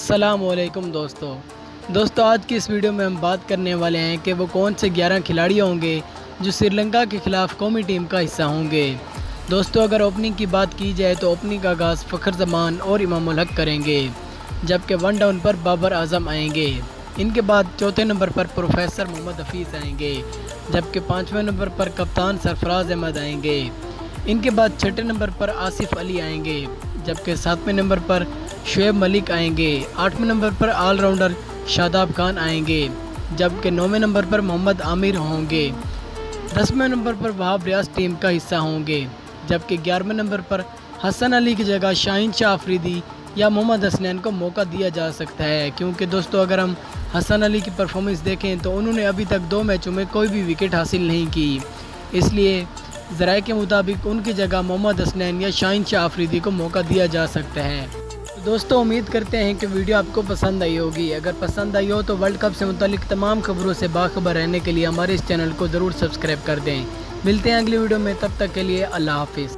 السلام علیکم دوستو آج کی اس ویڈیو میں ہم بات کرنے والے ہیں کہ وہ کون سے 11 کھلاڑی ہوں گے جو سری لنکا کے خلاف قومی ٹیم کا حصہ ہوں گے۔ دوستو اگر اوپننگ کی بات کی جائے تو اوپننگ کا آغاز فخر زمان اور امام الحق کریں گے، جبکہ ون ڈاؤن پر بابر اعظم آئیں گے۔ ان کے بعد چوتھے نمبر پر پروفیسر محمد حفیظ آئیں گے، جبکہ پانچویں نمبر پر کپتان سرفراز احمد آئیں گے۔ ان کے بعد چھٹے نمبر پر آصف علی آئیں گے، جبکہ ساتویں نمبر پر شعیب ملک آئیں گے۔ آٹھویں نمبر پر آل راؤنڈر شاداب خان آئیں گے، جبکہ نویں نمبر پر محمد عامر ہوں گے۔ 10ویں نمبر پر وہاب ریاض ٹیم کا حصہ ہوں گے، جبکہ 11ویں نمبر پر حسن علی کی جگہ شاہین شاہ آفریدی یا محمد حسنین کو موقع دیا جا سکتا ہے، کیونکہ دوستو اگر ہم حسن علی کی پرفارمنس دیکھیں تو انہوں نے ابھی تک 2 میچوں میں کوئی بھی وکٹ حاصل نہیں کی، اس لیے ذرائع کے مطابق ان کی جگہ محمد حسنین یا شاہین شاہ آفریدی کو موقع دیا جا سکتا ہے۔ دوستو امید کرتے ہیں کہ ویڈیو آپ کو پسند آئی ہوگی۔ اگر پسند آئی ہو تو ورلڈ کپ سے متعلق تمام خبروں سے باخبر رہنے کے لیے ہمارے اس چینل کو ضرور سبسکرائب کر دیں۔ ملتے ہیں اگلی ویڈیو میں، تب تک کے لیے اللہ حافظ۔